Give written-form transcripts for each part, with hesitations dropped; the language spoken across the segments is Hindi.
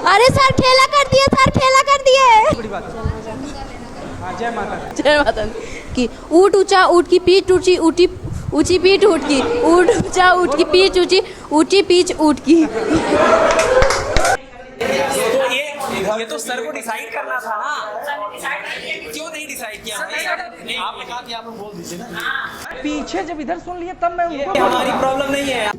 अरे सर खेला कर दिए, सर खेला कर दिए। बड़ी बात है। हाँ, जय माता दी। जय माता दी। कि ऊट ऊंचा ऊट की पीठ ऊंची ऊटी ऊंची पीठ ऊट की, ऊट ऊंचा ऊट की पीठ ऊंची ऊंची पीठ ऊट की। तो ये तो सर को डिसाइड करना था ना, क्यों नहीं डिसाइड किया? आपने कहा कि आप लोग बोल दीजिए ना। पीछे जब इधर सुन लिए तब मैं उनको ये हमारी प्रॉब्लम नहीं है।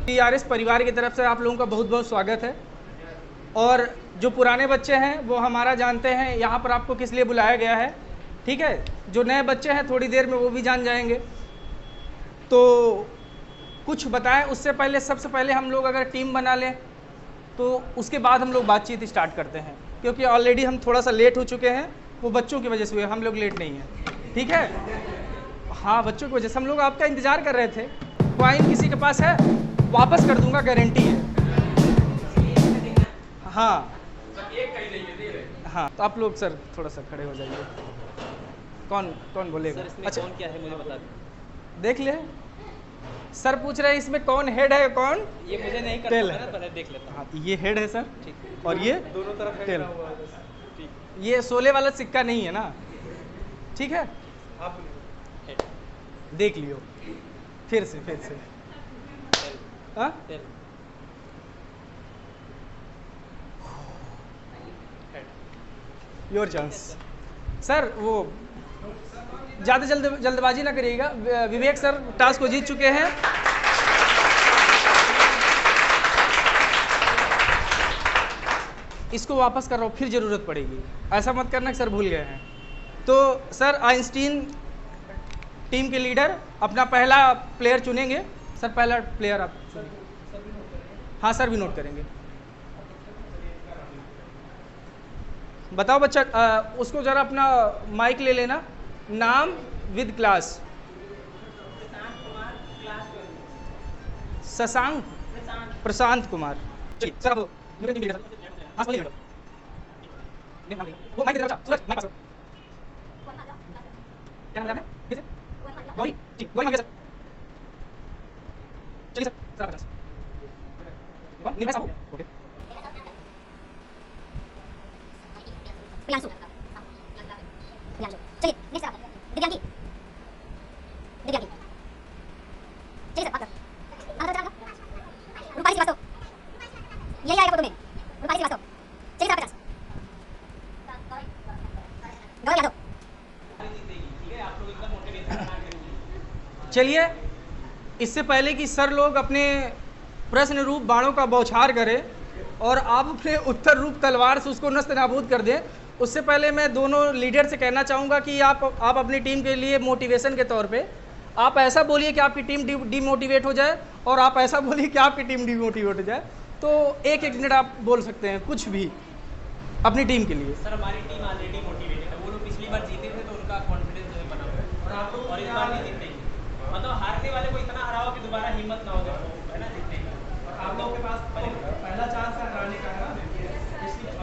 TRS परिवार की तरफ से आप लोगों का बहुत बहुत स्वागत है। और जो पुराने बच्चे हैं वो हमारा जानते हैं यहाँ पर आपको किस लिए बुलाया गया है, ठीक है। जो नए बच्चे हैं थोड़ी देर में वो भी जान जाएंगे। तो कुछ बताएं उससे पहले, सबसे पहले हम लोग अगर टीम बना लें तो उसके बाद हम लोग बातचीत स्टार्ट करते हैं, क्योंकि ऑलरेडी हम थोड़ा सा लेट हो चुके हैं। वो बच्चों की वजह से हुए, हम लोग लेट नहीं हैं, ठीक है। हाँ, बच्चों की वजह से हम लोग आपका इंतज़ार कर रहे थे। कॉइन किसी के पास है? वापस कर दूंगा, गारंटी है। हाँ हाँ, तो आप लोग सर थोड़ा सा खड़े हो जाइए। कौन कौन बोलेगा? अच्छा, कौन क्या है मुझे बता दो। देख ले। सर पूछ रहे हैं इसमें कौन हेड है, कौन ये मुझे नहीं टेल करना है। है, पहले देख लेता हूँ। हाँ, तो ये हेड है सर, ठीक। और ये दोनों तरफ टेल। ठीक। ये 16 वाला सिक्का नहीं है ना, ठीक है। आप देख लियो फिर से हाँ? Your chance sir. वो ज़्यादा जल्दबाजी ना करिएगा। विवेक सर टास्क को जीत चुके हैं। इसको वापस कर रहा हूँ, फिर ज़रूरत पड़ेगी। ऐसा मत करना कि सर भूल गए हैं। तो सर आइंस्टीन टीम के लीडर अपना पहला प्लेयर चुनेंगे। सर पहला प्लेयर आप चुनेंगे। हाँ सर, भी नोट करेंगे। बताओ बच्चा, उसको ज़रा अपना माइक ले लेना। नाम with class. Shashank Prashant Kumar. Sir आप हाँ, वो माइक दे दो बच्चा। सूरज माइक पास करो। क्या नाम है? किसे? गौरी। ठीक, गौरी माइक सर। चलिए सर, सर कौन? निर्भय साहब। ओके। प्रियांशु। चलिए नेक्स्ट आप। दिव्यांगी। दिव्यांगी। चलिए सर, बात कर। आधा रूपाली श्रीवास्तव। यही आएगा फोटो में। रूपाली श्रीवास्तव। चलिए सर, 50। गौरव यादव। चलिए, इससे पहले कि सर लोग अपने प्रश्न रूप बाणों का बौछार करें और आप अपने उत्तर रूप तलवार से उसको नस्त नाबूद कर दें, उससे पहले मैं दोनों लीडर से कहना चाहूँगा कि आप अपनी टीम के लिए मोटिवेशन के तौर पे आप ऐसा बोलिए कि आपकी टीम डीमोटिवेट हो जाए, और आप ऐसा बोलिए कि आपकी टीम डीमोटिवेट हो जाए। तो एक मिनट आप बोल सकते हैं कुछ भी अपनी टीम के लिए। सर हमारी टीम ऑलरेडी मोटिवेटेड है। वो लोग पिछली बार जीते थे तो उनका कॉन्फिडेंस जो है बना हुआ है, और आप लोग और इस बार नहीं जीतेंगे। मतलब हारने वाले को इतना हराओ कि दोबारा हिम्मत ना हो जाए, है ना, जीतने की। और आप लोगों के पास पहला चांस है हराने का, है ना।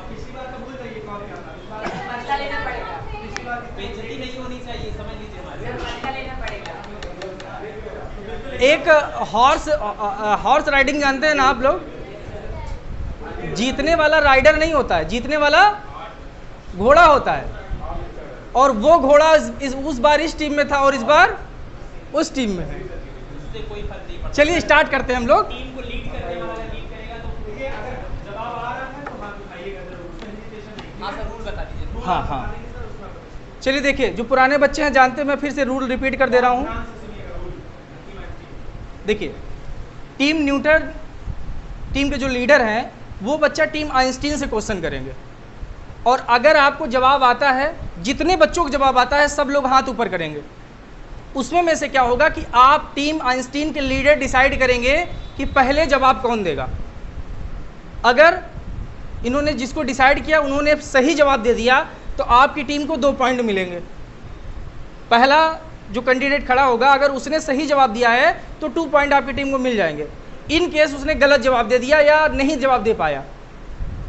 पिछली बार तो भूल जाइए कौन क्या था। बदला लेना पड़ेगा। पिछली बार बेइज्जती नहीं होनी चाहिए, समझ लीजिए हमारे। बदला लेना पड़ेगा। एक हॉर्स राइडिंग जानते हैं ना आप लोग? जीतने वाला राइडर नहीं होता है, जीतने वाला घोड़ा होता है। और वो घोड़ा उस बार इस टीम में था और इस बार उस टीम में है। कोई फर्क नहीं पड़ता। चलिए स्टार्ट करते हैं हम लोग। टीम को लीड करने वाला लीड करेगा, तो अगर जवाब आ रहा है तो हाथ उठाइएगा जरूर। हाँ सर, रूल बता दीजिए। हाँ हाँ, चलिए देखिए, जो पुराने बच्चे हैं जानते हैं, मैं फिर से रूल रिपीट कर दे रहा हूँ। देखिए, टीम न्यूटन टीम के जो लीडर हैं वो बच्चा टीम आइंस्टीन से क्वेश्चन करेंगे, और अगर आपको जवाब आता है, जितने बच्चों को जवाब आता है सब लोग हाथ ऊपर करेंगे। उसमें में से क्या होगा कि आप टीम आइंस्टीन के लीडर डिसाइड करेंगे कि पहले जवाब कौन देगा। अगर इन्होंने जिसको डिसाइड किया उन्होंने सही जवाब दे दिया तो तो आपकी टीम को 2 पॉइंट मिलेंगे। पहला जो कैंडिडेट खड़ा होगा अगर उसने सही जवाब दिया है तो 2 पॉइंट आपकी टीम को मिल जाएंगे। इन केस उसने गलत जवाब दे दिया या नहीं जवाब दे पाया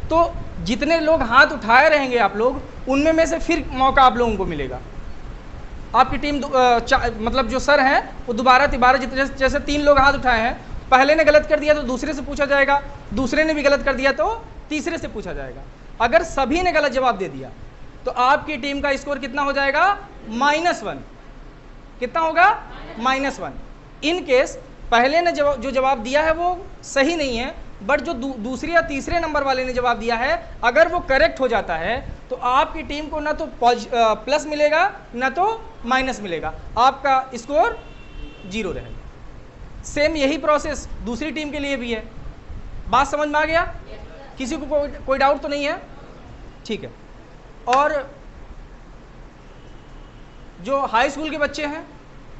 तो जितने लोग हाथ उठाए रहेंगे आप लोग, उनमें में से फिर मौका आप लोगों को मिलेगा। आपकी टीम मतलब जो सर हैं वो दोबारा तिबारा जितने, जैसे 3 लोग हाथ उठाए हैं, पहले ने गलत कर दिया तो दूसरे से पूछा जाएगा, दूसरे ने भी गलत कर दिया तो तीसरे से पूछा जाएगा। अगर सभी ने गलत जवाब दे दिया तो आपकी टीम का स्कोर कितना हो जाएगा? -1। कितना होगा? -1। इन केस पहले ने जो जवाब दिया है वो सही नहीं है, बट जो दूसरे या तीसरे नंबर वाले ने जवाब दिया है अगर वो करेक्ट हो जाता है तो आपकी टीम को ना तो प्लस मिलेगा ना तो माइनस मिलेगा, आपका स्कोर 0 रहेगा। सेम यही प्रोसेस दूसरी टीम के लिए भी है। बात समझ में आ गया? किसी को कोई डाउट तो नहीं है? ठीक है। और जो हाई स्कूल के बच्चे हैं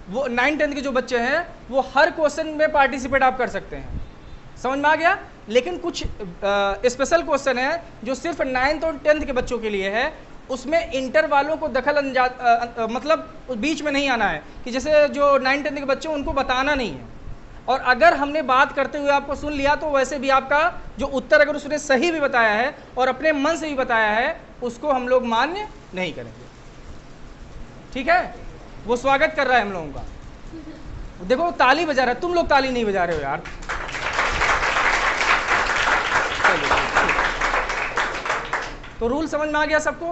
वो 9-10 के जो बच्चे हैं वो हर क्वेश्चन में पार्टिसिपेट आप कर सकते हैं। समझ में आ गया? लेकिन कुछ स्पेशल क्वेश्चन है जो सिर्फ 9th और 10th के बच्चों के लिए है, उसमें इंटर वालों को दखल अंदाज मतलब बीच में नहीं आना है कि जैसे जो 9-10 के बच्चे उनको बताना नहीं है। और अगर हमने बात करते हुए आपको सुन लिया तो वैसे भी आपका जो उत्तर अगर उसने सही भी बताया है और अपने मन से भी बताया है उसको हम लोग मान्य नहीं करेंगे। ठीक है? वो स्वागत कर रहा है हम लोगों का। देखो ताली बजा रहा है, तुम लोग ताली नहीं बजा रहे हो यार। तो रूल समझ में आ गया सबको?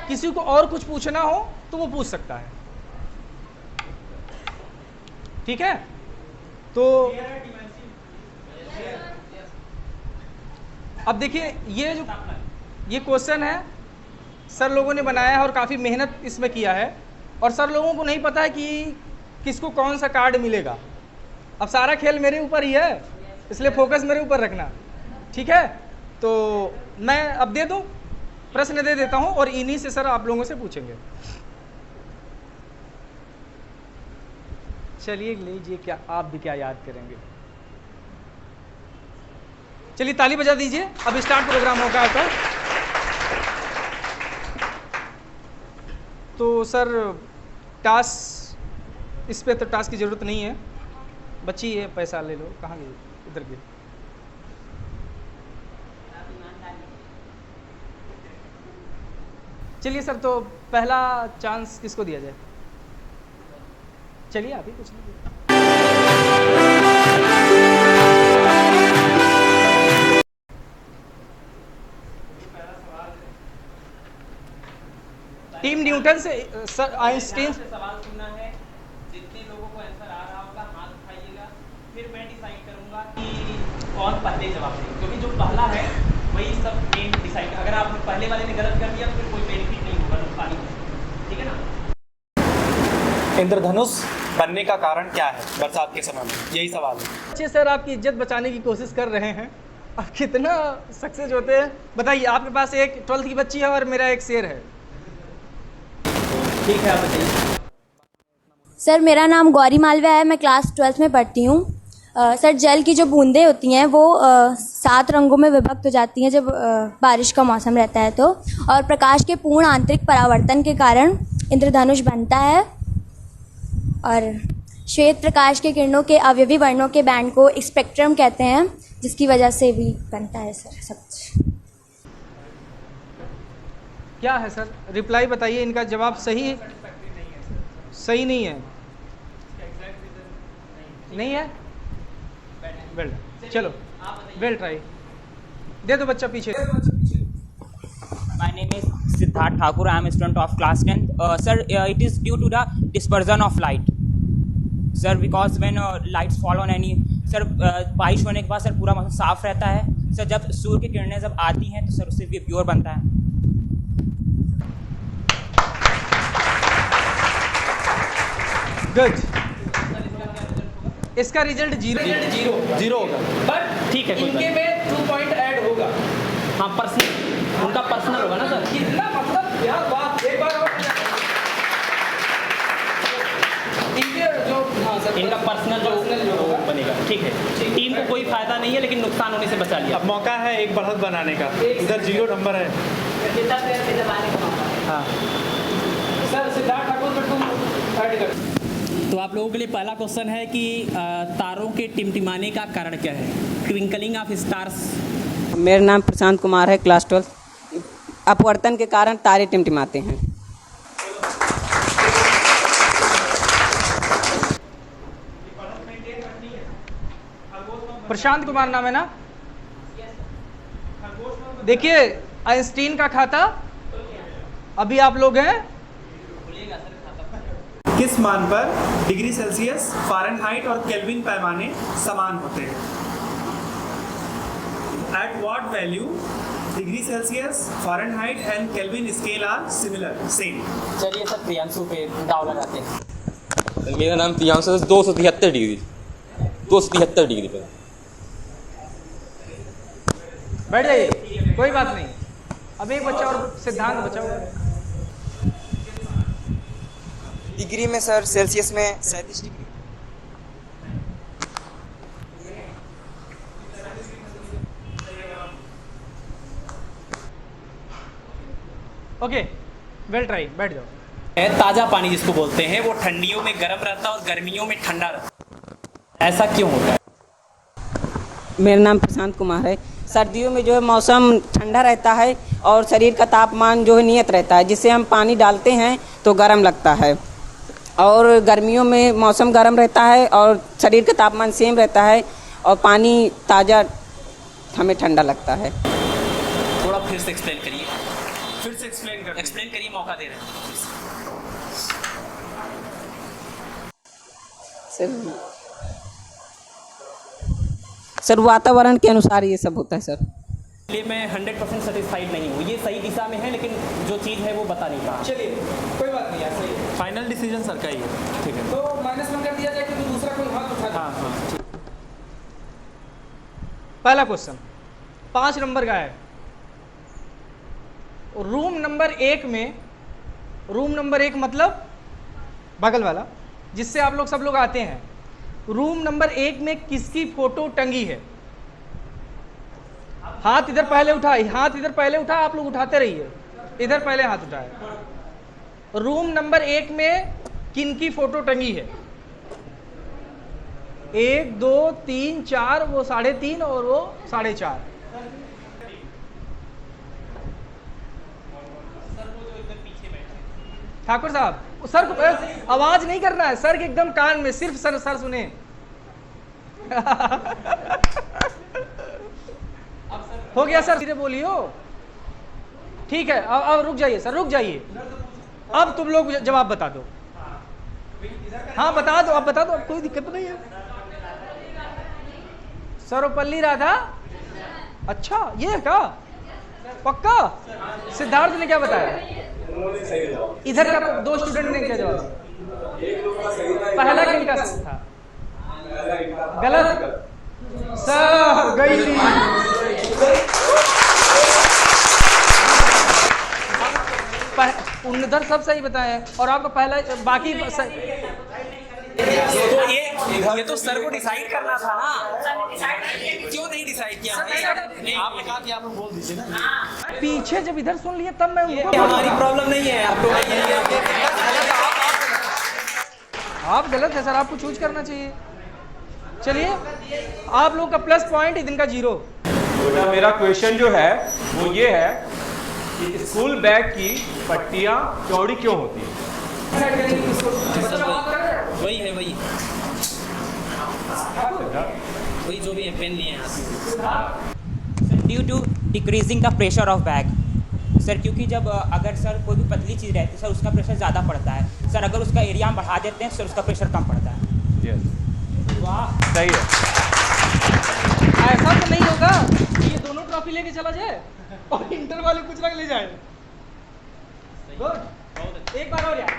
किसी को और कुछ पूछना हो तो वो पूछ सकता है। ठीक है? तो अब देखिए ये क्वेश्चन है सर लोगों ने बनाया है और काफ़ी मेहनत इसमें किया है, और सर लोगों को नहीं पता है कि किसको कौन सा कार्ड मिलेगा। अब सारा खेल मेरे ऊपर ही है, इसलिए फोकस मेरे ऊपर रखना। ठीक है? तो मैं अब दे दूं, प्रश्न दे देता हूं और इन्हीं से सर आप लोगों से पूछेंगे। चलिए लीजिए, क्या आप भी क्या याद करेंगे। चलिए ताली बजा दीजिए, अब स्टार्ट प्रोग्राम होगा आपका। तो सर टास्क, इस पे तो टास्क की ज़रूरत नहीं है, बच्ची है, पैसा ले लो। कहाँ गई? इधर गई। चलिए सर, तो पहला चांस किसको दिया जाए? चलिए आप ही कुछ नहीं। टीम न्यूटन से सर आइंस्टीन से सवाल सुनना है। जितने लोगों को आंसर आ रहा होगा हाथ उठाइएगा, फिर मैं डिसाइड करूंगा कि कौन पहले जवाब देगा, क्योंकि जो पहला है वही सब गेम डिसाइड। अगर आपने पहले वाले ने गलत कर दिया तो फिर कोई बेनिफिट नहीं होगा, नुकसान ही होगा। ठीक है ना? इंद्रधनुष बनने का कारण क्या है बरसात के समय में? यही सवाल है। अच्छे सर आपकी इज्जत बचाने की कोशिश कर रहे हैं। अब कितना सक्सेस होते हैं बताइए। आपके पास एक 12th की बच्ची है और मेरा एक शेर है। ठीक है, आप बताइए। सर मेरा नाम गौरी मालवीय है, मैं क्लास 12th में पढ़ती हूँ। सर जल की जो बूंदें होती हैं वो 7 रंगों में विभक्त हो जाती हैं जब बारिश का मौसम रहता है तो, और प्रकाश के पूर्ण आंतरिक परावर्तन के कारण इंद्रधनुष बनता है। और श्वेत प्रकाश के किरणों के अवयवी वर्णों के बैंड को स्पेक्ट्रम कहते हैं, जिसकी वजह से भी बनता है सर सब कुछ। क्या है सर? रिप्लाई बताइए। इनका जवाब सही नहीं है। नहीं है? वेल, चलो वेल ट्राई। दे दो बच्चा पीछे। My name is Siddharth Thakur. I am a student of class 10th. Sir, it is due to the dispersion of light. Sir, because when lights fall on any, sir, बारिश होने के बाद सर पूरा मौसम साफ रहता है। सर जब सूर्य की किरणें जब आती हैं तो सर उससे भी प्योर बनता है। गुड। इसका रिजल्ट जीरो होगा, बट ठीक है, इनके में 2 पॉइंट ऐड होगा। हाँ, पर्सनल, उनका पर्सनल होगा ना सर। कितना मतलब क्या बात। एक बार और इनके जो, हाँ सर, इनका पर्सनल जो बनेगा। ठीक है, टीम को कोई फायदा नहीं है लेकिन नुकसान होने से बचा लिया। अब मौका है एक बढ़त बनाने का। इधर 0 नंबर है। हाँ सर सिद्धार्थ ठाकुर पर तुम ऐड कर। तो आप लोगों के लिए पहला क्वेश्चन है कि तारों के टिमटिमाने का कारण क्या है? Twinkling of stars. मेरा नाम प्रशांत कुमार है, क्लास 12। अपवर्तन के कारण तारे टिमटिमाते हैं। प्रशांत कुमार नाम है ना? देखिए आइंस्टीन का खाता अभी आप लोग हैं। किस मान पर डिग्री सेल्सियस, फ़ारेनहाइट और केल्विन पैमाने समान होते हैं? At what value degree Celsius, Fahrenheit and Kelvin scale are similar, same? चलिए सर प्रियांशु पे दाव लगाते हैं। मेरा नाम प्रियांशु है। 273 डिग्री, 273 डिग्री पे। बैठ जाइए, कोई बात नहीं। अब एक बच्चा और सिद्धांत बचा हुआ है। डिग्री में सर, सेल्सियस में 37 डिग्री। ओके वेल ट्राई, बैठ जाओ। ताज़ा पानी जिसको बोलते हैं वो ठंडियों में गर्म रहता है और गर्मियों में ठंडा रहता है, ऐसा क्यों होता है? मेरा नाम प्रशांत कुमार है। सर्दियों में जो है मौसम ठंडा रहता है और शरीर का तापमान जो है नियत रहता है, जिससे हम पानी डालते हैं तो गर्म लगता है। और गर्मियों में मौसम गर्म रहता है और शरीर का तापमान सेम रहता है और पानी ताज़ा हमें ठंडा लगता है। थोड़ा फिर से एक्सप्लेन करिए। फिर से एक्सप्लेन करिए, मौका दे रहे हैं। सर वातावरण के अनुसार ये सब होता है सर। इसलिए मैं 100% सेटिस्फाइड नहीं हूँ। ये सही दिशा में है लेकिन जो चीज़ है वो बता नहीं पा। चलिए कोई बात नहीं, ऐसे ही फाइनल डिसीजन सर का ही है, ठीक है? तो -1 कर दिया जाए क्योंकि दूसरा कोई हाथ उठा। हाँ हाँ ठीक। पहला क्वेश्चन 5 नंबर का है। रूम नंबर 1 में, रूम नंबर 1 मतलब बगल वाला जिससे आप लोग सब लोग आते हैं। रूम नंबर 1 में किसकी फोटो टंगी है? हाथ इधर पहले उठा, हाथ इधर पहले उठा, आप लोग उठाते रहिए। इधर पहले हाथ उठाए। रूम नंबर 1 में किनकी फोटो टंगी है? 1 2 3 4, वो 3.5 और वो 4.5। ठाकुर साहब सर को आवाज नहीं करना है, सर के एकदम कान में, सिर्फ सर सुने। हो गया सर, धीरे बोलियो। ठीक है, अब रुक जाइए सर, रुक जाइए। अब तुम लोग जवाब बता दो। हाँ बता दो, अब बता दो, अब कोई दिक्कत नहीं है। सर्वपल्ली राधा। अच्छा ये क्या पक्का? सिद्धार्थ ने क्या बताया? इधर का 2 स्टूडेंट ने क्या जवाब? पहला किनका सही था? गलत सर, गई उधर सब सही बताए और आपका पहला बाकी सही। तो ये तो सर को डिसाइड करना था ना, क्यों नहीं डिसाइड किया? आपने कहा कि आप लोग बोल दीजिए ना। पीछे जब इधर सुन लिए तब मैं उनको। हमारी प्रॉब्लम नहीं है, आप लोग आप गलत है सर, आपको चूज करना चाहिए। चलिए आप लोग का प्लस पॉइंट, इनका 0। तो मेरा क्वेश्चन जो है वो ये है कि स्कूल बैग की पट्टियाँ चौड़ी क्यों होती हैं? वही है, वही जो भी है, पेन लिए हैं। Due to decreasing the pressure of bag sir, क्योंकि जब अगर सर कोई भी पतली चीज़ रहती है सर उसका प्रेशर ज़्यादा पड़ता है सर। अगर उसका एरिया हम बढ़ा देते हैं सर उसका प्रेशर कम पड़ता है। यस वाह सही है। ऐसा तो नहीं होगा कि ये दोनों ट्रॉफी लेके चला जाए और इंटर वाले कुछ रख ले जाए। गुड, एक बार और यार।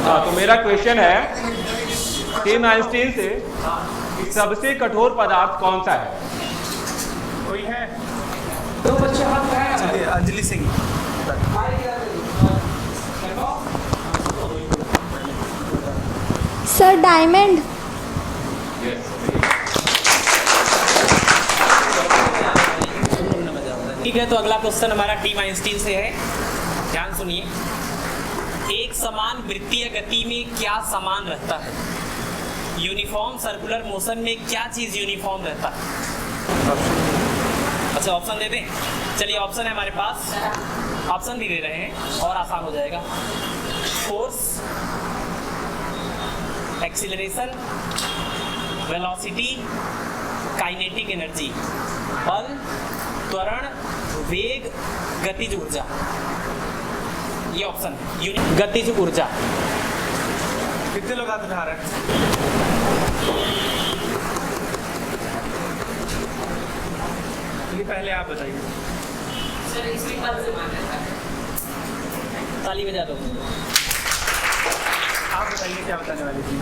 हाँ तो मेरा क्वेश्चन है टीम आइंस्टीन से कि सबसे कठोर पदार्थ कौन सा है? कोई है? 2 बच्चे हाथ उठाए। अंजलि सिंह। Sir diamond. ठीक है, तो अगला क्वेश्चन हमारा टीम आइंस्टीन से है। ध्यान सुनिए, एक समान वृत्तीय गति में क्या समान रहता है? यूनिफॉर्म सर्कुलर मोशन में क्या चीज़ यूनिफॉर्म रहता है? अच्छा, ऑप्शन दे दें? चलिए, ऑप्शन है हमारे पास, ऑप्शन भी दे रहे हैं और आसान हो जाएगा। Force, acceleration, velocity, kinetic energy. बल, त्वरण, वेग, गतिज ऊर्जा। ये ऑप्शन है, गतिज ऊर्जा। कितने लोग हाथ उठा रहे हैं? ये पहले आप बताइए। ताली बजा दो। आप बताइए क्या बताने वाली थी?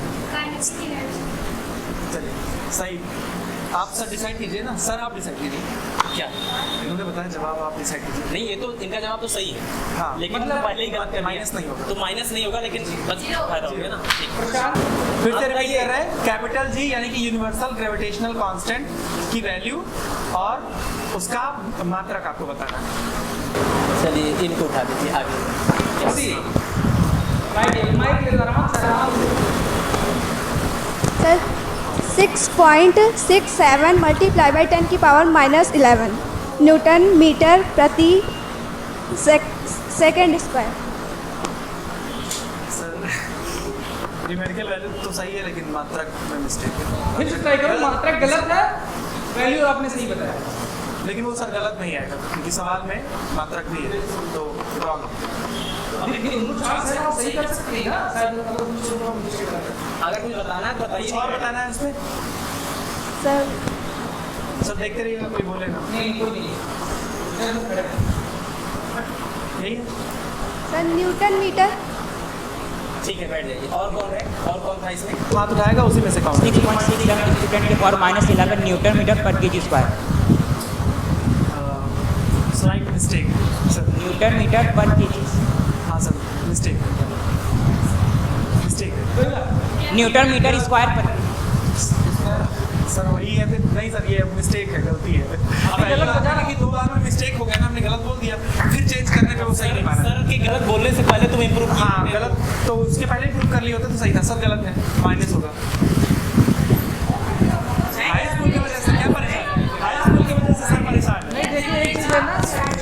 चलिए, सही। आप सर डिसाइड कीजिए ना। सर आप डिसाइड कीजिए। क्या इन्होंने बताया, जवाब आप डिसाइड कीजिए। नहीं, ये तो इनका जवाब तो सही है। हाँ, लेकिन मतलब पहले ही गलत कर माइनस नहीं होगा। तो माइनस नहीं होगा, लेकिन बस फायदा हो गया ना। फिर से रिपीट कर रहे हैं, कैपिटल जी यानी कि यूनिवर्सल ग्रेविटेशनल कांस्टेंट की वैल्यू और उसका मात्रक आपको बताना है। चलिए, इनको उठा दीजिए आगे। सर 6.67 मल्टीप्लाई बाई 10 की पावर -11 न्यूटन मीटर प्रति second square. Sir numerical value तो सही है, लेकिन मात्रक में मिस्टेक है। फिर से ट्राई करो, मात्रक गलत है, वैल्यू आपने सही बताया। लेकिन वो सर गलत नहीं आएगा, क्योंकि सवाल में मात्रक भी है, तो रॉन्ग। सही कर सकते हैं ना, अगर कुछ बताना है तो कुछ बताइए। और बताना है इसमें? सर देखते रहिएगा, कोई बोलेगा नहीं, कोई नहीं। यही है। Sir Newton metre. ठीक है, बैठ जाइए। और कौन है? और कौन था इसमें? हाथ उठाएगा उसी में से काउंट। 6.67 10 की पावर -11 न्यूटन मीटर पर kg square. Slide mistake sir. Newton metre पर केजी। हाँ sir, mistake Newton metre square पर। सर वही है। फिर नहीं सर, ये मिस्टेक है, गलती है। अब गलत बताना कि 2 बार में मिस्टेक हो गया ना, हमने गलत बोल दिया, फिर चेंज करने पे वो सही नहीं माना। सर के गलत बोलने से पहले तुम इम्प्रूव। हाँ, गलत तो उसके पहले इम्प्रूव कर लिए होते तो सही था। सर गलत है, माइनस होगा। हाई स्कूल की वजह से क्या परेशान? हाई स्कूल की वजह से सर परेशान। नहीं, देखिए एक चीज़ है ना,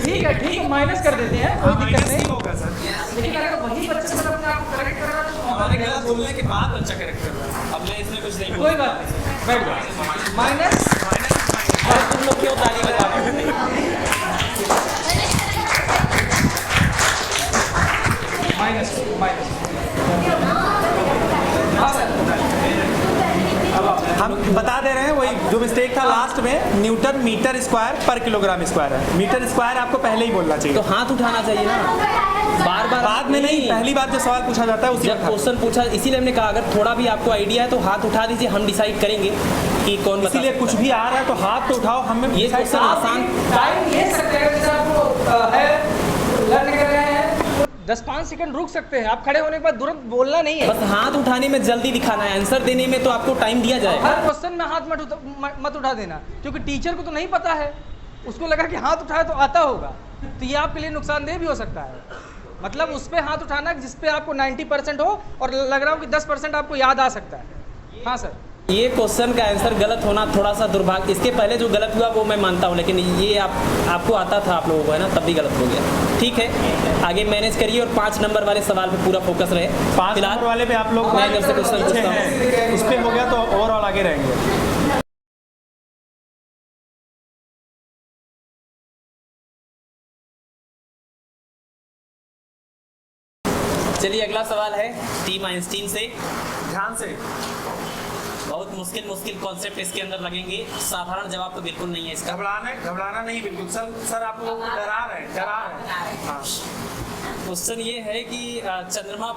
ठीक है, माइनस कर देते हैं, कोई दिक्कत नहीं होगा सर। लेकिन अगर वही बच्चे सर अपने आप को करेक्ट कर रहा है तो हमारे गलत बोलने के बाद बच्चा करेक्ट कर रहा है। अब मैं इसमें कुछ नहीं कोई बात नहीं, बैठ जाओ। माइनस और तुम लोग क्यों ताली बजा रहे हो? माइनस हम बता दे रहे हैं, वही जो मिस्टेक था लास्ट में, न्यूटन मीटर स्क्वायर पर किलोग्राम स्क्वायर है। मीटर स्क्वायर आपको पहले ही बोलना चाहिए। तो हाथ उठाना चाहिए ना, बार बार बाद में नहीं, पहली बार जो सवाल पूछा जाता है उसी जब क्वेश्चन पूछा, इसीलिए हमने कहा अगर थोड़ा भी आपको आइडिया है तो हाथ उठा दीजिए, हम डिसाइड करेंगे कि कौन बता इसीलिए कुछ भी आ रहा है तो हाथ तो उठाओ। हमें ये क्वेश्चन आसान। टाइम ले सकते हैं, जैसे आपको है लर्न कर रहे हैं 10-5 सेकंड रुक सकते हैं। आप खड़े होने के बाद तुरंत बोलना नहीं है, बस हाथ उठाने में जल्दी दिखाना है, आंसर देने में तो आपको टाइम दिया जाएगा। हर क्वेश्चन में हाथ मत उठा देना, क्योंकि टीचर को तो नहीं पता है, उसको लगा कि हाथ उठाया तो आता होगा, तो ये आपके लिए नुकसानदेह भी हो सकता है। मतलब उस पर हाथ उठाना जिस पे आपको 90% हो और लग रहा हो कि 10% आपको याद आ सकता है। हाँ सर, ये क्वेश्चन का आंसर गलत होना थोड़ा सा दुर्भाग्य। इसके पहले जो गलत हुआ वो मैं मानता हूँ, लेकिन ये आपको आता था आप लोगों को, है ना, तब भी गलत हो गया। ठीक है, आगे मैनेज करिए और 5 नंबर वाले सवाल पे पूरा फोकस रहे। 5 नंबर वाले पे आप लोग मैं जब से क्वेश्चन पूछता हूँ उस पे हो गया तो ओवरऑल आगे रहेंगे। चलिए, अगला सवाल है टीम आइंस्टीन से। ध्यान से। बहुत मुश्किल कॉन्सेप्ट इसके अंदर लगेंगे, साधारण जवाब तो बिल्कुल नहीं है इसका। घबराना नहीं बिल्कुल। सर आप लोग डरा रहे हैं। हाँ, क्वेश्चन ये है कि चंद्रमा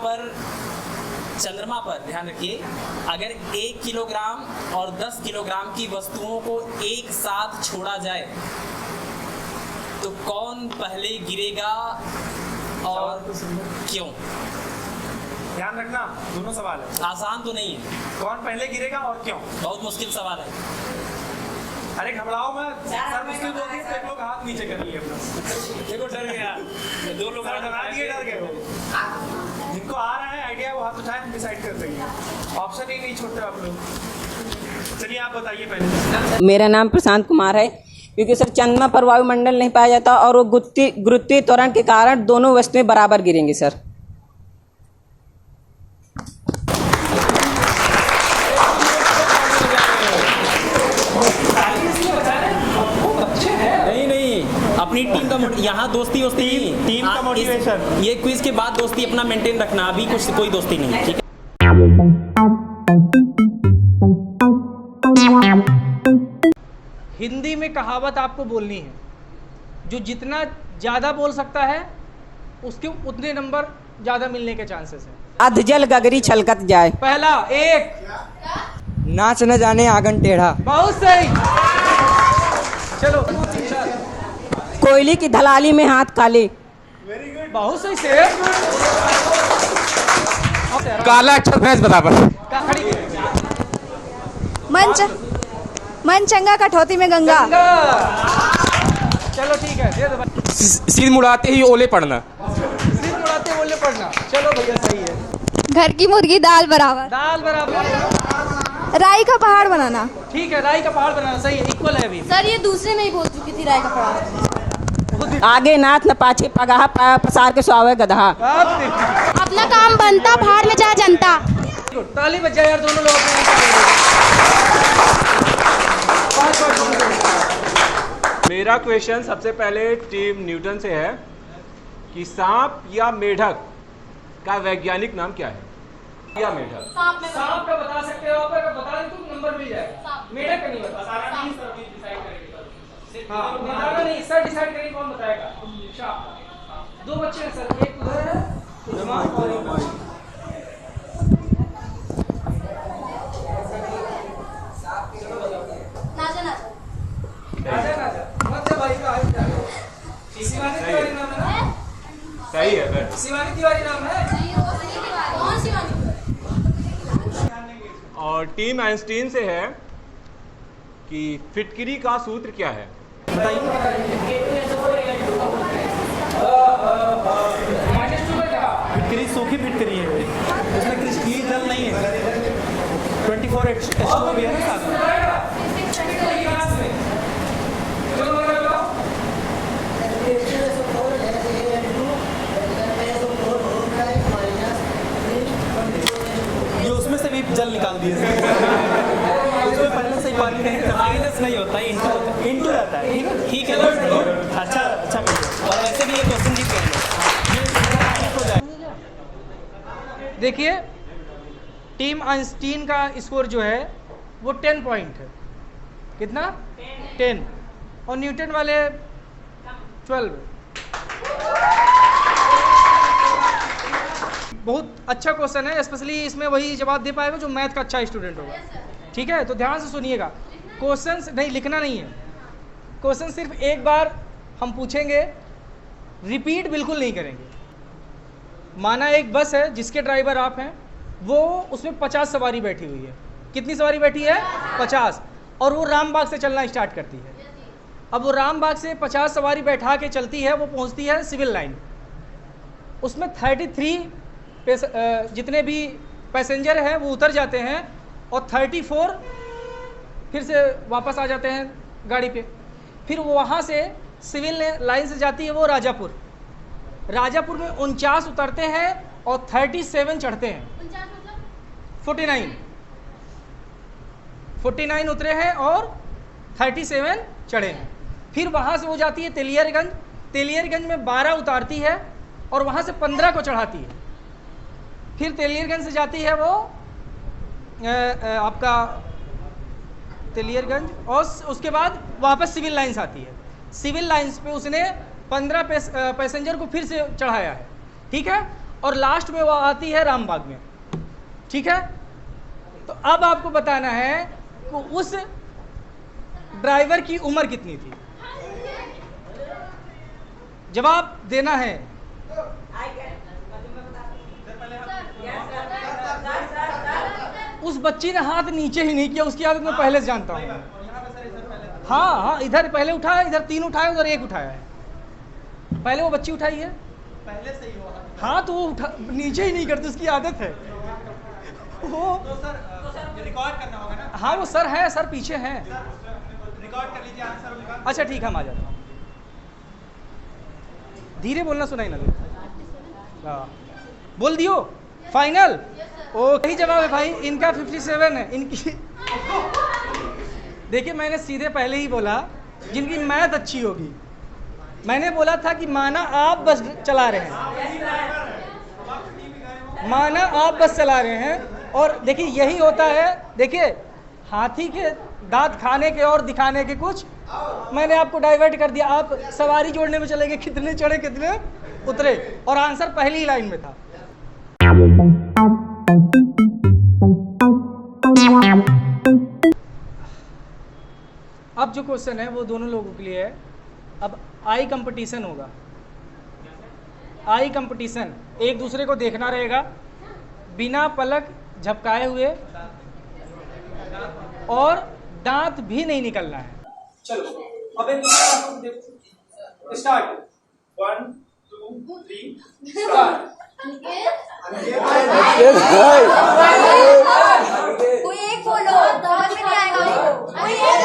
पर ध्यान रखिए, अगर 1 किलोग्राम और 10 किलोग्राम की वस्तुओं को एक साथ छोड़ा जाए तो कौन पहले गिरेगा और क्यों? ध्यान रखना, दोनों सवाल है। आसान तो नहीं है। कौन पहले गिरेगा और क्यों? बहुत मुश्किल सवाल है। अरे घबराओ मत सर, मुझसे दो दिन से एक लोग हाथ नीचे कर लिए अपना, देखो डर गया, दो लोग डरा दिए, डर गए हो। जिनको आ रहा है आइडिया वो हाथ उठाए, हम डिसाइड कर देंगे, ऑप्शन ही नहीं छोड़ते आप लोग। चलिए आप बताइए पहले। मेरा नाम प्रशांत कुमार है। क्योंकि सर चंद्रमा पर वायुमंडल नहीं पाया जाता और वो गुरुत्वीय त्वरण के कारण दोनों वस्तुएं बराबर गिरेंगी सर। अपनी टीम का यहाँ दोस्ती टीम का मोटिवेशन, ये क्विज के बाद दोस्ती अपना मेंटेन रखना, अभी कुछ कोई दोस्ती नहीं, ठीक है। हिंदी में कहावत आपको बोलनी है, जो जितना ज़्यादा बोल सकता है उसके उतने नंबर ज़्यादा मिलने के चांसेस हैं। अधजल गगरी छलकत जाए। पहला एक, नाच न जाने आंगन टेढ़ा। बहुत सही, चलो। कोयले की धलाली में हाथ काले। बहुत सही से। काला अक्षर भैंस बराबर। मन चंगा कठौती में गंगा। चलो ठीक है, दे दो। सिर मुड़ाते ही ओले पड़ना। सिर मुड़ाते ओले पड़ना, चलो भैया सही है। घर की मुर्गी दाल बराबर। दाल बराबर। राई का पहाड़ बनाना। ठीक है, राई का पहाड़ बनाना सही है, इक्वल है अभी। सर ये दूसरे में ही बोल चुकी थी राय का पहाड़। आगे नाथ न पाछे पगाहा, पाया पसार के सुआवे गधा। अपना काम बनता, भाड़ में जा जनता। ताली बज जाए यार, दोनों लोग मेरा क्वेश्चन सबसे पहले टीम न्यूटन से है कि सांप या मेढक का वैज्ञानिक नाम क्या है? या मेढक? सांप का बता सकते हो, अगर बता दें तो नंबर मिल जाएगा। मेढक का नहीं बता। हाँ, बताना नहीं, सर डिसाइड करेंगे कौन बताएगा। दो बच्चे हैं सर, एक उधर है, और एक सही है। शिवानी तिवारी नाम है। कौन शिवानी? और टीम आइंस्टीन से है कि फिटकरी का सूत्र क्या है? फिटकरी सूखी फिटकरी है, उसमें क्रिस्टलीन जल नहीं है। 24 H2O भी है ना साथ में। ये उसमें से भी जल निकाल दिए, उसमें पहले से ही पानी माइनस नहीं होता है, इंटू रहता है। ठीक है, अच्छा अच्छा। और वैसे भी ये क्वेश्चन जीत गए। देखिए टीम आइंस्टीन का स्कोर जो है वो 10 पॉइंट है। कितना? 10। और न्यूटन वाले 12। बहुत अच्छा क्वेश्चन है, स्पेशली इसमें वही जवाब दे पाएगा जो मैथ का अच्छा स्टूडेंट होगा। ठीक है, तो ध्यान से सुनिएगा। क्वेश्चंस नहीं लिखना नहीं है, क्वेश्चन सिर्फ एक बार हम पूछेंगे, रिपीट बिल्कुल नहीं करेंगे। माना एक बस है जिसके ड्राइवर आप हैं, वो उसमें 50 सवारी बैठी हुई है। कितनी सवारी बैठी है? 50। और वो रामबाग से चलना स्टार्ट करती है। अब वो रामबाग से 50 सवारी बैठा के चलती है, वो पहुंचती है सिविल लाइन। उसमें 33 जितने भी पैसेंजर हैं वो उतर जाते हैं और 34 फिर से वापस आ जाते हैं गाड़ी पे। फिर वहाँ से सिविल लाइन से जाती है वो राजापुर। राजापुर में 49 उतरते हैं और 37 चढ़ते हैं। 49 उतरे हैं और 37 चढ़े हैं। फिर वहाँ से वो जाती है तेलियरगंज। तेलियरगंज में 12 उतारती है और वहाँ से 15 को चढ़ाती है। फिर तेलियरगंज से जाती है वो आपका तेलियरगंज, और उसके बाद वापस सिविल लाइन्स आती है। सिविल लाइन्स पे उसने 15 पैसेंजर को फिर से चढ़ाया है। ठीक है, और लास्ट में वो आती है रामबाग में। ठीक है, तो अब आपको बताना है कि उस ड्राइवर की उम्र कितनी थी। जवाब देना है। उस बच्ची ने हाथ नीचे ही नहीं किया, उसकी आदत मैं पहले से जानता हूँ। हाँ हाँ, इधर पहले उठाया, इधर 3 उठाया, उधर 1 उठाया है। पहले वो बच्ची उठाई है, पहले से ही हुआ। हाँ तो वो उठा नीचे ही नहीं करती, उसकी आदत है वो। तो सर रिकॉर्ड करना होगा ना? हाँ वो सर है, सर पीछे हैं। रिकॉर्ड कर लीजिए आंसर उनका। अच्छा ठीक है, हम आ जाते हैं। धीरे बोलना, सुनाई ना दे। हाँ बोल दियो फाइनल। ओ सही जवाब है भाई, इनका 57 है इनकी। देखिए मैंने सीधे पहले ही बोला जिनकी मैथ अच्छी होगी, मैंने बोला था कि माना आप बस चला रहे हैं, माना आप बस चला रहे हैं, और देखिए यही होता है। देखिए हाथी के दांत खाने के और दिखाने के कुछ, मैंने आपको डाइवर्ट कर दिया, आप सवारी जोड़ने में चले गए, कितने चढ़े कितने उतरे, और आंसर पहली ही लाइन में था। अब जो क्वेश्चन है वो दोनों लोगों के लिए है। अब आई कंपटीशन होगा, आई कंपटीशन, एक दूसरे को देखना रहेगा बिना पलक झपकाए हुए, और दांत भी नहीं निकलना है। चलो अब स्टार्ट 1 2 3 स्टार्ट। कोई एक बोलो, समझ में नहीं आएगा। कोई एक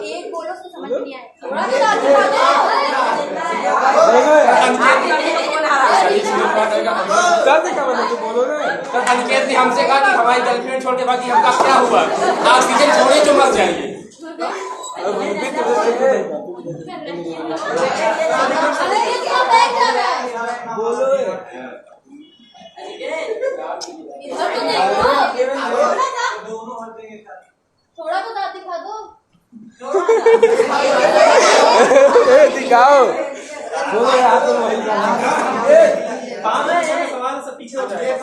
एक बोलो, उसको समझ में नहीं आएगा। अनिकेत ने हमसे कहा कि हमारी गर्लफ्रेंड छोड़ के बाकी हमका क्या हुआ, आप पीछे छोड़े जो मर जाएंगे। थोड़ा तो दांत दिखा दो। दिखाओ। सवाल सब पीछे हो जाएगा।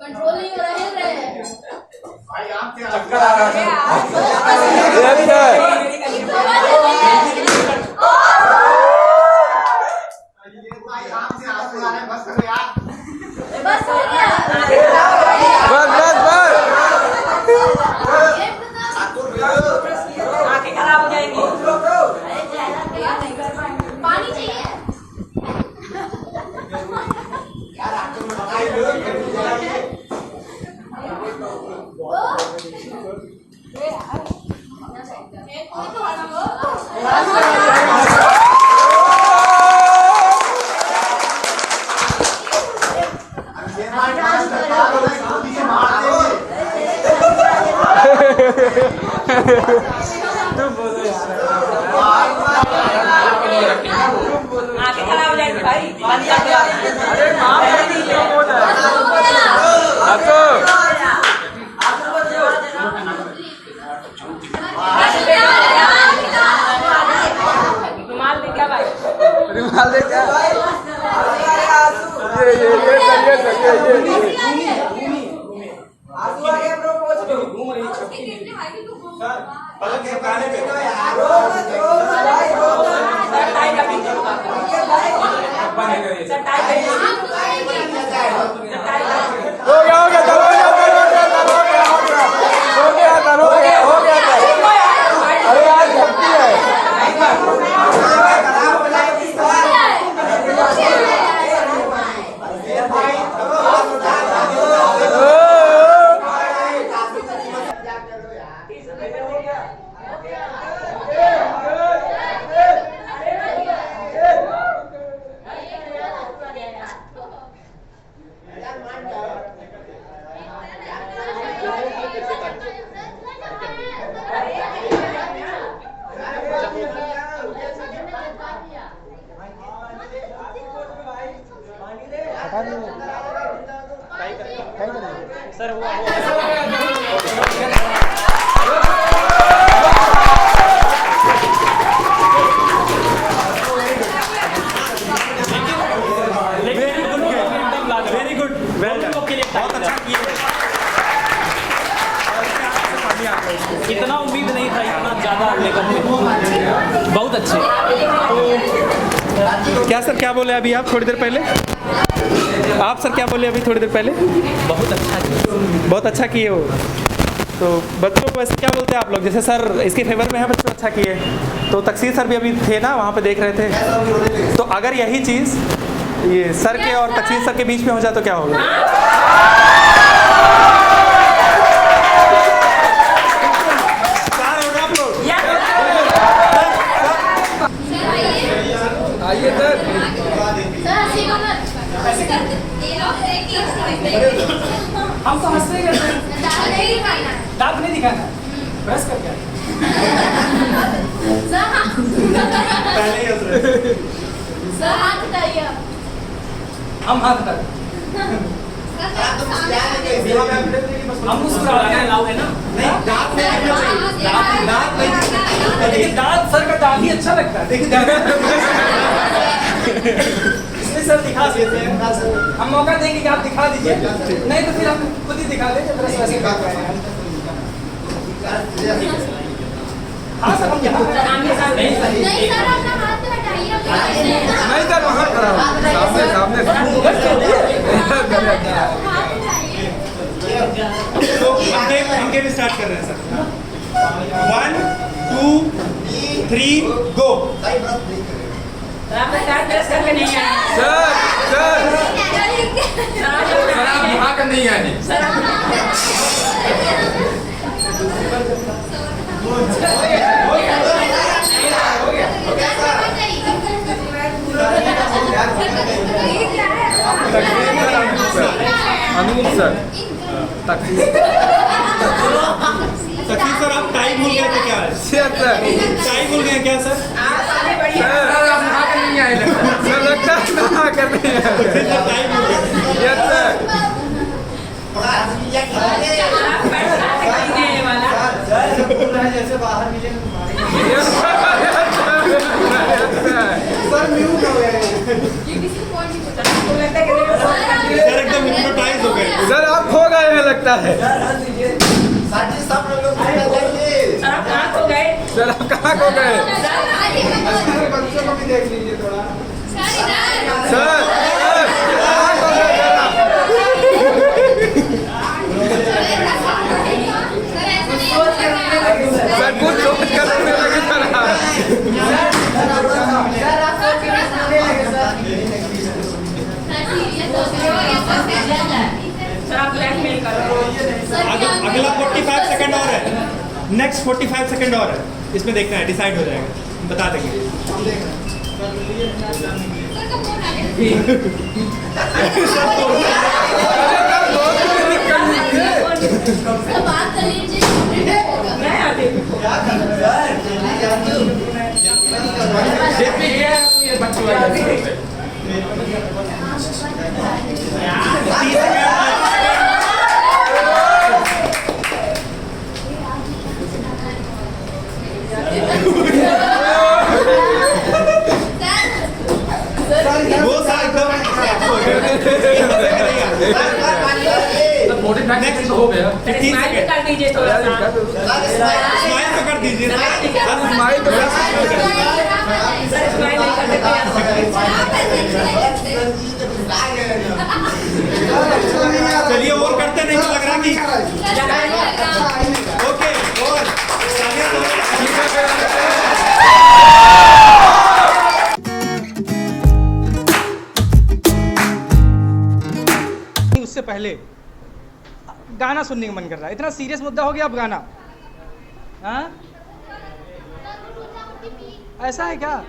कंट्रोल नहीं हो रहा है। चक्कर आ रहा है। बस हो गया। आंखें खराब हो जाएंगी। पानी चाहिए। आंखें खराब हो जाएंगी भाई। रुमाल दे क्या भाई? रुमाल दे क्या? पलक झपकाने पे अरे यार झपकी है। सर वो ज़्यादा लेवल पे बहुत अच्छे। क्या सर क्या बोले अभी आप थोड़ी देर पहले? आप सर क्या बोले अभी थोड़ी देर पहले? बहुत अच्छा किए हो। तो बच्चों को वैसे क्या बोलते हैं आप लोग? जैसे सर इसके फेवर में है, बच्चों अच्छा किए, तो तकसीर सर भी अभी थे ना वहाँ पे देख रहे थे, तो अगर यही चीज़ ये सर के और तकसीर सर के बीच में हो जाए तो क्या होगा? आइए सर। हम तो हंसते ही रहते हैं। दांत नहीं दिखाना, बस कर क्या? पहले ही हंस रहे थे। हम हाथ कर, हम मुस्कुराते हैं, लाओ है ना? नहीं, दांत नहीं दिखना चाहिए। दांत नहीं, लेकिन दांत सर का दांत ही अच्छा लगता है। देखिए इसलिए सर दिखा देते हैं, हम मौका देंगे कि आप दिखा दीजिए, नहीं तो फिर हम खुद ही दिखा देंगे। हाँ सर, हम यहाँ नहीं सर, वहाँ खड़ा हो, सामने तो हम गेम स्टार्ट कर रहे हैं सर। 1 2 3 गो। सर आप यहाँ का नहीं आने। अनूप सर, तकसीर सर आप टाइम भूल गए थे क्या? सर टाइम भूल गए क्या सर? आप यहाँ का नहीं आए सर, लगता है यहाँ का नहीं आए। टाइम भूल गए। Yes sir. जैसे बाहर मिले सर एकदम हिप्नोटाइज हो गए। सर आप खो गए हैं लगता है। सर आप सर आप कहाँ खो गए? बच्चों को भी देख लीजिए थोड़ा। सर कहाँ खो गए सर? कुछ सोच कर लगे अगला 45 सेकंड और है, नेक्स्ट 45 सेकंड और है, इसमें देखना है, डिसाइड हो जाएगा, बता देंगे। हो गया। कर दीजिए थोड़ा सा, स्माइल तो कर दीजिए, स्माइल तो चलिए और करते नहीं तो लग रहा कि ओके और उससे पहले गाना सुनने का मन कर रहा है। इतना सीरियस मुद्दा हो गया अब गाना। हाँ ऐसा है क्या?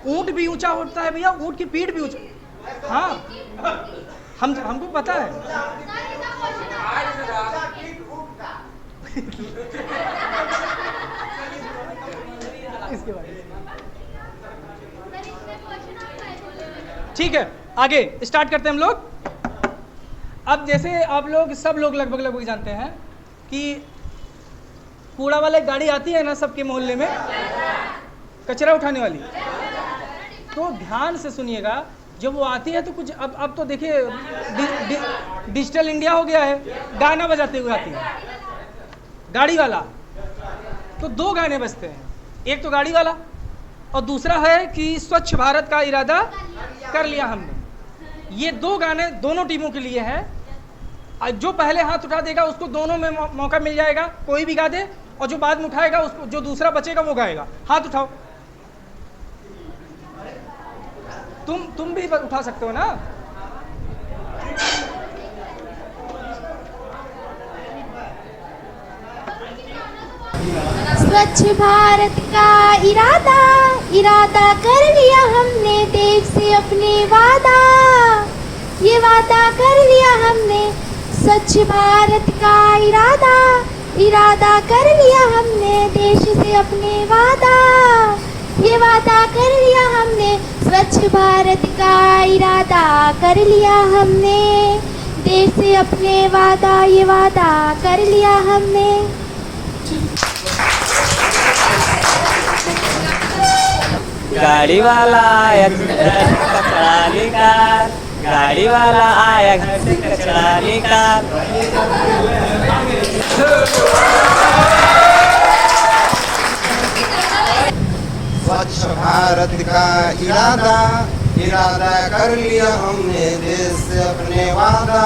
ऊंट भी ऊंचा होता है भैया, ऊंट की पीठ भी ऊंचा। हाँ हमको पता है। इसके बारे में ठीक है, आगे स्टार्ट करते हैं हम लोग। अब जैसे आप लोग सब लोग लगभग जानते हैं कि कूड़ा वाले गाड़ी आती है ना सबके मोहल्ले में, कचरा उठाने वाली। तो ध्यान से सुनिएगा, जब वो आती है तो कुछ अब तो देखिए डिजिटल इंडिया हो गया है, गाना बजाते हुए आती है। गाड़ी वाला, तो दो गाने बजते हैं, एक तो गाड़ी वाला और दूसरा है कि स्वच्छ भारत का इरादा कर लिया हमने। ये दो गाने दोनों टीमों के लिए हैं। जो पहले हाथ उठा देगा उसको दोनों में मौका मिल जाएगा, कोई भी गा दे, और जो बाद में उठाएगा उसको, जो दूसरा बचेगा वो गाएगा। हाथ उठाओ, तुम भी उठा सकते हो ना। स्वच्छ भारत का इरादा इरादा कर लिया हमने, देश से अपने वादा, ये वादा कर लिया हमने। स्वच्छ भारत का इरादा इरादा कर लिया हमने, देश से अपने वादा, ये वादा कर लिया हमने। स्वच्छ भारत का इरादा कर लिया हमने, देश से अपने वादा, ये वादा कर लिया हमने। गाड़ी वाला आया कचरा निकाल, गाड़ी वाला आया घर से कचरा निकाल। स्वच्छ भारत का इरादा इरादा कर लिया हमने, देश से अपने वादा,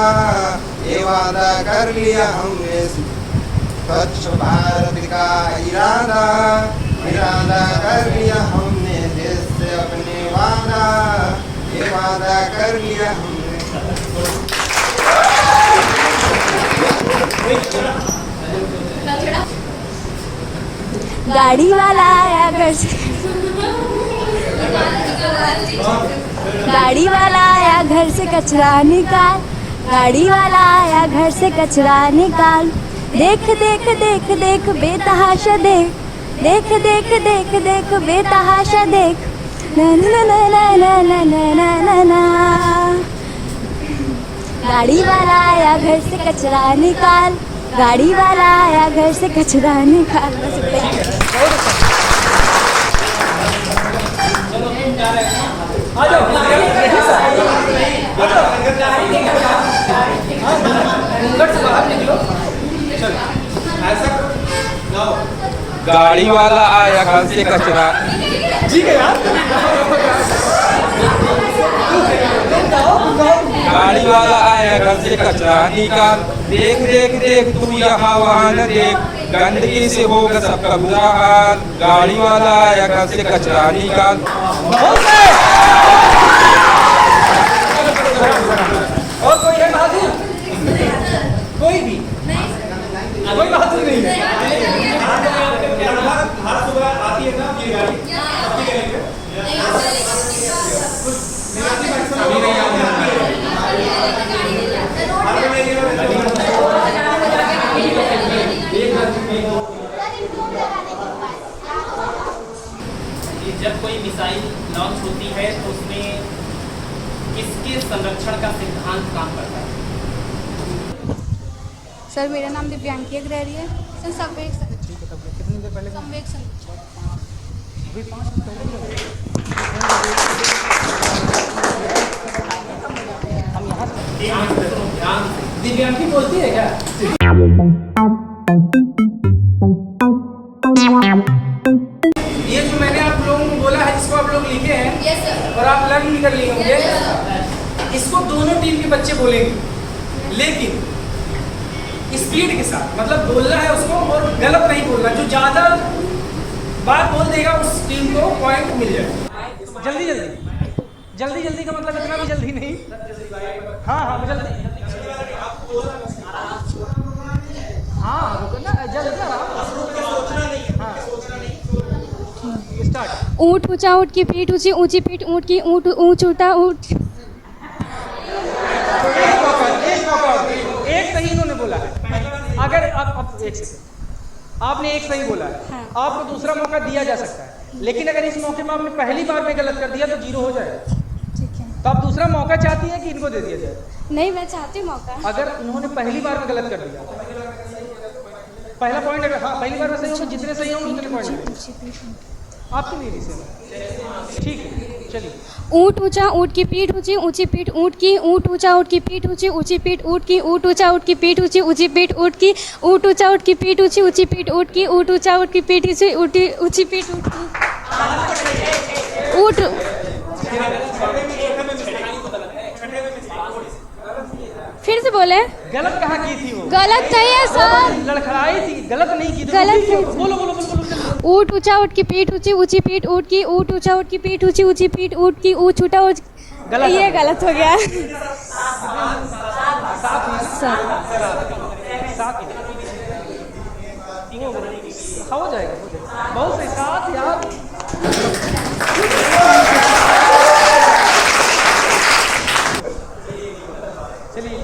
ये वादा कर लिया हमने। स्वच्छ भारत का इरादा इरादा कर लिया हमने, देश से अपने वादा, ये वादा कर लिया हमने। गाड़ी वाला आया घर से, गाड़ी वाला आया घर से कचरा निकाल, गाड़ी वाला आया घर से कचरा निकाल। देख देख देख देख बेतहाशा देख, देख देख देख देख बेतहाशा देख, ना ना ना ना ना ना ना ना ना ना। गाड़ी वाला आया घर से कचरा निकाल, गाड़ी वाला आया घर से कचरा निकाल। बस इतना ही। गाड़ी वाला आया घर से कचरा, गाड़ी वाला आया घर से कचरा निकाल। देख देख देख तू यहाँ वहाँ न देख, गंदगी से होगा सबका बुरा हाल। गाड़ी वाला आया घर से कचरा निकाल। और कोई है बहादुर? कोई भी कोई बहादुर नहीं है। आती है ना ये गाड़ी जब कोई मिसाइल लॉन्च होती है तो उसमें किसके संरक्षण का सिद्धांत काम करता है? सर मेरा नाम दिव्यांकी अग्रहरी है। सर संवेग कितनी देर पहले? संवेग दिव्यांकी बोलती है क्या? ये जो मैंने आप लोगों को बोला है, जिसको आप लोग लिखे हैं, यस सर, और आप लर्न भी कर लिए होंगे, इसको दोनों टीम के बच्चे बोलेंगे, लेकिन स्पीड के साथ। मतलब बोलना है उसको और गलत नहीं बोलना। जो ज़्यादा बात बोल देगा उस टीम को पॉइंट मिल जाएगा। जल्दी जल्दी जल्दी जल्दी का मतलब इतना भी जल्दी नहीं। हाँ हाँ जल्दी, हाँ रुको ना, जल्दी हाँ स्टार्ट। ऊँट ऊँचा ऊँट की पीठ ऊँची, ऊँची पीठ ऊँट की, ऊँट ऊँच ऊँटा ऊँट। एक सही इन्होंने बोला है। अगर आप एक सेकंड, आपने एक सही बोला है, हाँ। आपको दूसरा मौका दिया जा सकता है, लेकिन अगर इस मौके में आपने पहली बार में गलत कर दिया तो 0 हो जाएगा। ठीक है, तो आप दूसरा मौका चाहती हैं कि इनको दे दिया जाए? नहीं मैं चाहती हूँ मौका। अगर इन्होंने पहली बार में गलत कर दिया, पहला पॉइंट अगर हाँ पहली बार में सही होंगे, जितने सही होंगे उतने पॉइंट। आपके लिए भी सेम है, ठीक है चलिए। ऊँट ऊंचा ऊँट की पीठ ऊंची ऊंची पीठ ऊँट की ऊँट ऊंचा ऊँट की पीठ ऊंची ऊंची पीठ ऊँट की ऊँट ऊंचा ऊँट की पीठ ऊंची ऊंची पीठ ऊँट की ऊँट ऊंचा ऊँट की पीठ ऊंची ऊंची पीठ ऊँट की ऊँट ऊंचा ऊँट की पीठ ऊंची ऊंची पीठ ऊँट की ऊँट। फिर से बोले, गलत कहाँ की थी वो? गलत नहीं है सर, लड़खड़ाई थी, गलत नहीं की थी। गलत नहीं। बोलो बोलो बोलो बोलो। ऊँट ऊंचा ऊँट की पीठ ऊंची ऊंची पीठ ऊँट की ऊँट ऊंचा ऊँट की पीठ ऊंची ऊंची पीठ ऊँट की ऊँट छूटा ऊँट। ये गलत हो गया। हो जाएगा बहुत सही साथ यार। चलिए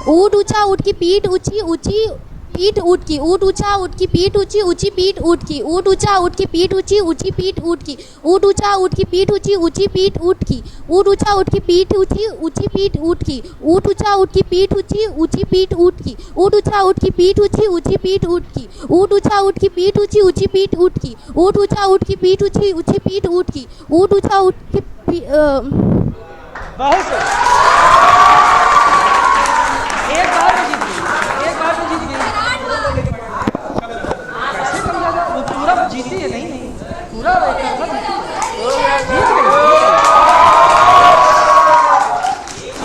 ऊँट ऊंचा ऊँट की पीठ ऊंची ऊंची पीठ ऊँट की ऊँट ऊंचा ऊँट की पीठ ऊंची ऊंची पीठ ऊँट की ऊँट ऊंचा ऊँट की पीठ ऊंची ऊंची पीठ ऊँट की ऊँट ऊंचा ऊँट की पीठ ऊंची ऊंची पीठ ऊँट की ऊँट ऊंचा ऊँट की पीठ ऊंची ऊंची पीठ ऊँट की ऊँट ऊंचा ऊँट की पीठ ऊंची ऊंची पीठ ऊँट की ऊँट ऊंचा ऊँट की पीठ ऊंची ऊंची पीठ ऊँट की ऊँट ऊंचा ऊँट की पीठ ऊंची ऊंची पीठ ऊँट की ऊँट ऊंचा ऊँट की पीठ ऊंची ऊंची पीठ ऊँट की ऊँट ऊंचा ऊँट की बहुत सही। एक बार में जीत गई, एक बार में जीत गई। कैसे समझा? वो पूरा जीती है, नहीं नहीं पूरा जीत गई।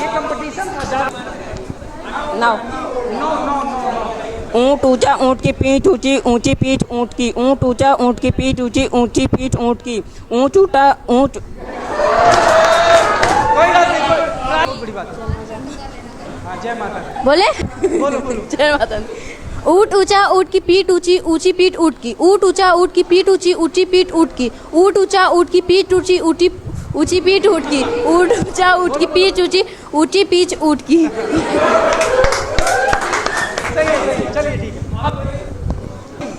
ये कंपटीशन था। Now no no no. ऊँट ऊंचा ऊँट की पीठ ऊंची ऊंची पीठ ऊँट की ऊँट ऊंचा ऊँट की पीठ ऊंची ऊंची पीठ ऊँट की ऊँट ऊंटा ऊँट। कोई बात नहीं, बहुत बड़ी बात है। हाँ जय माता दी। बोले, बोलो बोलो। जय माता दी। ऊँट ऊंचा ऊँट की पीठ ऊंची ऊंची पीठ ऊँट की ऊँट ऊंचा ऊँट की पीठ ऊंची ऊंची पीठ ऊँट की ऊँट ऊंचा ऊँट की पीठ ऊंची ऊंची ऊंची पीठ ऊँट की ऊँट ऊंचा ऊँट की पीठ ऊंची ऊंची पीठ ऊँट की। सही है, चलिए ठीक है। अब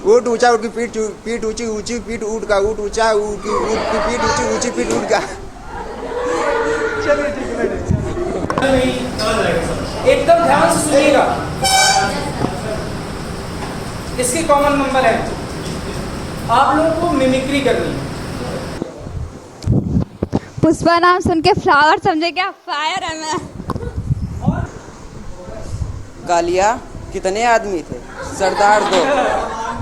ऊँट ऊंचा ऊँट की पीठ ऊंची ऊंची पीठ ऊँट का ऊँट ऊंचा ऊँट की पीठ ऊंची ऊंची पीठ ऊँट का। चलिए ठीक है, एकदम ध्यान से सुनिएगा। इसके कॉमन नंबर है, आप लोगों को मिमिक्री करनी है। पुष्पा नाम सुन के फ्लावर समझे क्या? फायर है मैं। गालिया कितने आदमी थे? सरदार 2।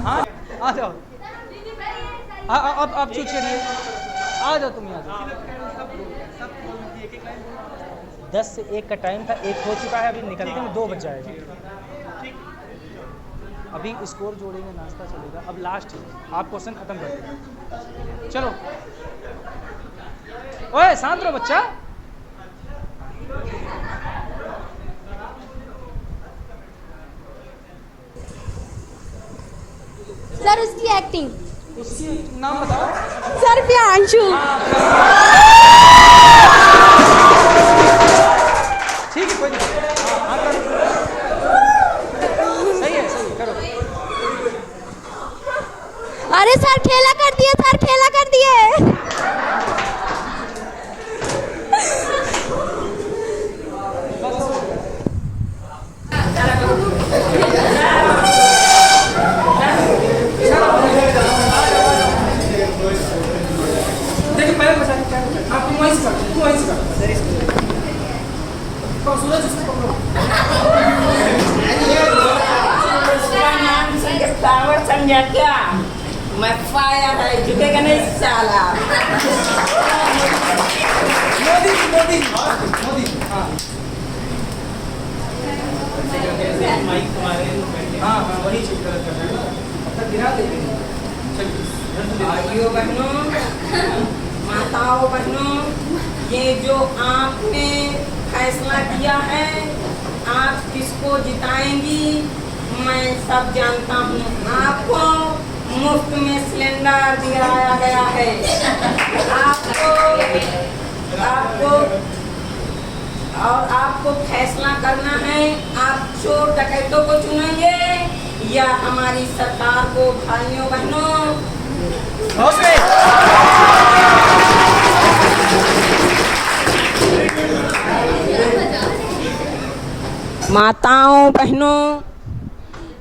हाँ आ जाओ। अब आप चूज करिए, आ जाओ तुम आ जाओ। 10 से 1 का टाइम था, 1 हो चुका है, अभी निकलते में 2 बज जाएगा। अभी स्कोर जोड़ेंगे, नाश्ता चलेगा। अब लास्ट आप क्वेश्चन खत्म कर देंगे। चलो ओए शांत रहो बच्चा। सर उसकी एक्टिंग, उसकी नाम बताओ। सर प्रियांशु। ठीक है कोई नहीं। हाँ करो, सही है करो। अरे सर खेला कर दिए, सर खेला कर दिए। देखिए पहले बचा आपको वहीं से कर, वहीं से कर। सूरज इसको पकड़ो। फ्लावर समझा क्या? मैं फायर है, झुकेगा नहीं साला। मोदी मोदी मोदी। हाँ हाँ हाँ वही चीज गलत कर रहे हैं, गिरा देते हैं। भाइयों बहनों, माताओं बहनों, ये जो आपने फैसला किया है, आप किसको जिताएंगी मैं सब जानता हूँ। आपको मुफ्त में सिलेंडर दिलाया गया है। आपको फैसला करना है, आप चोर डकैतों को चुनेंगे या हमारी सरकार को। भाइयों बहनों, माताओं बहनों,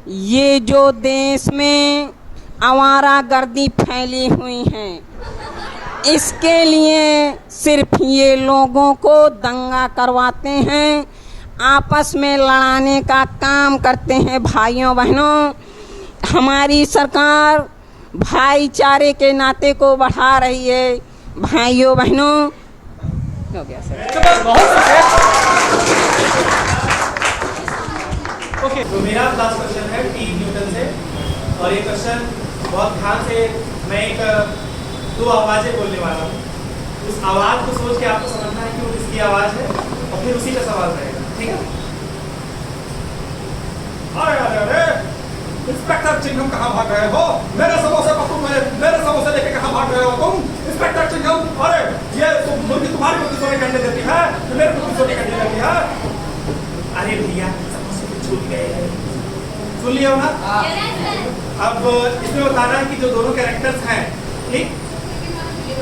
ये जो देश में आवारागर्दी फैली हुई है, इसके लिए सिर्फ ये लोगों को दंगा करवाते हैं, आपस में लड़ाने का काम करते हैं। भाइयों बहनों, हमारी सरकार भाईचारे के नाते को बढ़ा रही है। भाइयों बहनों, हो गया सर। ओके, तो मेरा लास्ट क्वेश्चन है टी न्यूटन से, और ये क्वेश्चन बहुत ध्यान से मैं दो आवाज़ें बोलने वाला हूँ। उस आवाज़ को सोच के आपको समझना है कि वो किसकी आवाज़ है, और फिर उसी का सवाल रहेगा, ठीक है? अरे अरे अरे, इंस्पेक्टर चिंगम कहाँ भाग रहे हो? मेरे समोसे पकड़ो, मेरे समोसे लेके कहाँ भाग रहे हो तुम? इंस्पेक्टर चिंगम, अरे ये मुर्गी तुम्हारी मुर्गी सोने के अंडे देती है, मेरे मुर्गी सोने के अंडे देती है। अरे भैया, समोसे तो छूट गए हैं, सुन लिया ना? अब इसमें बताना है कि जो दोनों कैरेक्टर्स हैं, ठीक,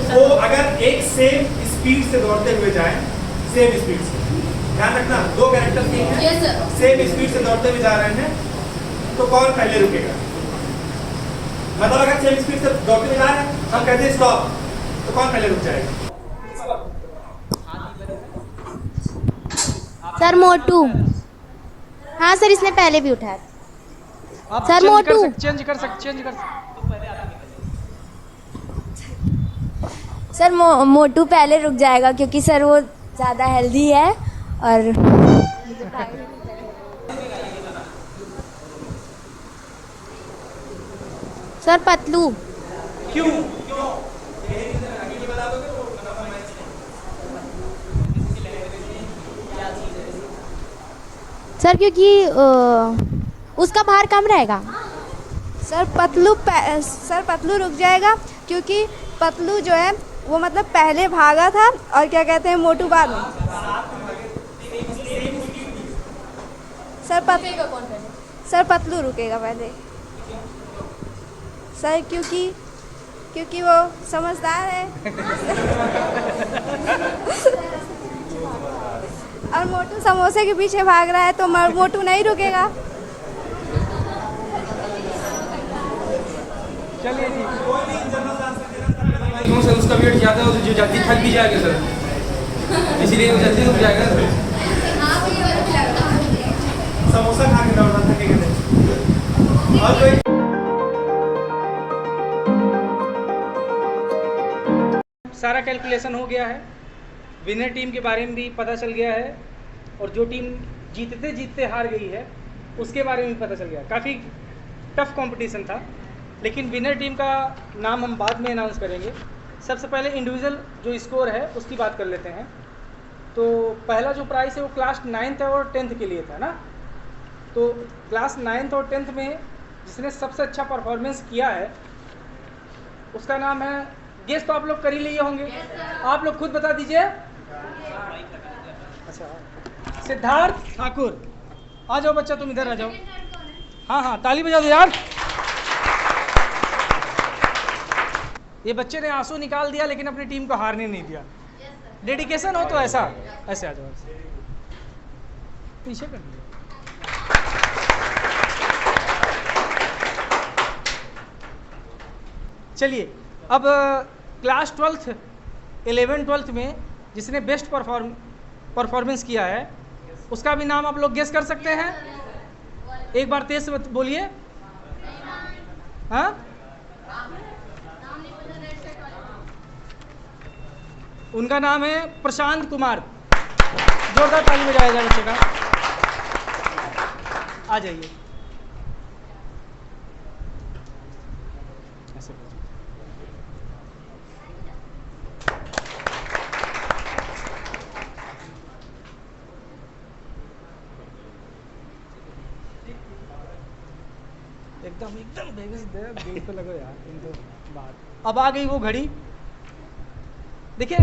वो अगर एक सेम स्पीड से दौड़ते हुए जाएं, सेम स्पीड से, ध्यान रखना, दो कैरेक्टर्स हैं, सेम स्पीड से दौड़ते हुए जा रहे हैं, तो कौन पहले रुकेगा? मतलब अगर सेम स्पीड से दौड़ते हुए जा रहे हैं, हम कहते हैं स्टॉप, तो कौन पहले रुक जाएगा? सर मोटू। हाँ सर, इसने पहले भी उठाया। आप सर मोटू चेंज कर सकते। सर मोटू पहले रुक जाएगा क्योंकि सर वो ज़्यादा हेल्दी है और सर पतलू। क्यों? सर क्योंकि उसका भार कम रहेगा। सर पतलू रुक जाएगा क्योंकि पतलू जो है वो मतलब पहले भागा था, और क्या कहते हैं, मोटू बाद में। सर पतलू रुकेगा पहले सर, क्योंकि वो समझदार है। और मोटू समोसे के पीछे भाग रहा है, तो मोटू नहीं रुकेगा। चलिए जी, क्यों सर? उसका वेट ज़्यादा हो तो जो जल्दी थक भी जाएगा सर, इसीलिए वो जल्दी रुक जाएगा सर। समोसा खा के दौड़ना थकेगा नहीं। और कोई सारा कैलकुलेशन हो गया है, विनर टीम के बारे में भी पता चल गया है, और जो टीम जीतते जीतते हार गई है उसके बारे में भी पता चल गया। काफ़ी टफ कंपटीशन था, लेकिन विनर टीम का नाम हम बाद में अनाउंस करेंगे। सबसे पहले इंडिविजुअल जो स्कोर है उसकी बात कर लेते हैं। तो पहला जो प्राइस है वो क्लास 9th और 10th के लिए था ना। तो क्लास 9th और 10th में जिसने सबसे अच्छा परफॉर्मेंस किया है उसका नाम है, गेस तो आप लोग कर ही लिए होंगे, आप लोग खुद बता दीजिए। अच्छा, सिद्धार्थ ठाकुर। आ जाओ बच्चा, तुम इधर आ जाओ। हाँ हाँ, ताली बजा दो यार। ये बच्चे ने आंसू निकाल दिया लेकिन अपनी टीम को हारने नहीं दिया। डेडिकेशन हो तो ऐसे आ जाओ, पीछे कर दिया। चलिए, अब क्लास 12th 11 12th में जिसने बेस्ट परफॉर्मेंस किया है उसका भी नाम आप लोग गेस कर सकते हैं। एक बार तेज से बोलिए। हाँ, उनका नाम है प्रशांत कुमार। जोरदार ताली बजाया जाए बच्चे का। आ जाइए। एकदम बेबी तो लगो यार, इनको बात। अब आ गई वो घड़ी। देखिए,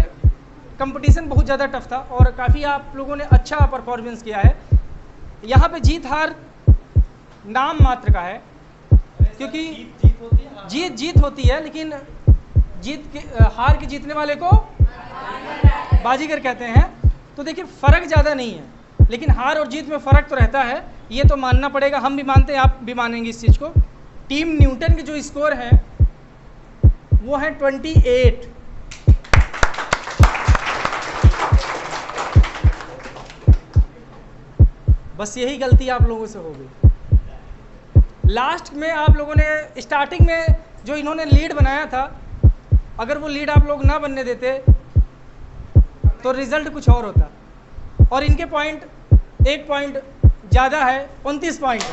कंपटीशन बहुत ज़्यादा टफ था और काफ़ी आप लोगों ने अच्छा परफॉर्मेंस किया है। यहाँ पे जीत हार नाम मात्र का है, क्योंकि जीत होती है, लेकिन हार के जीतने वाले को बाजीगर कहते हैं। तो देखिए, फ़र्क ज़्यादा नहीं है, लेकिन हार और जीत में फ़र्क तो रहता है, ये तो मानना पड़ेगा, हम भी मानते हैं, आप भी मानेंगे इस चीज़ को। टीम न्यूटन के जो स्कोर हैं वो है 28। बस यही गलती आप लोगों से हो गई। लास्ट में आप लोगों ने स्टार्टिंग में जो इन्होंने लीड बनाया था, अगर वो लीड आप लोग ना बनने देते तो रिजल्ट कुछ और होता। और इनके पॉइंट 1 पॉइंट ज़्यादा है, 29 पॉइंट है।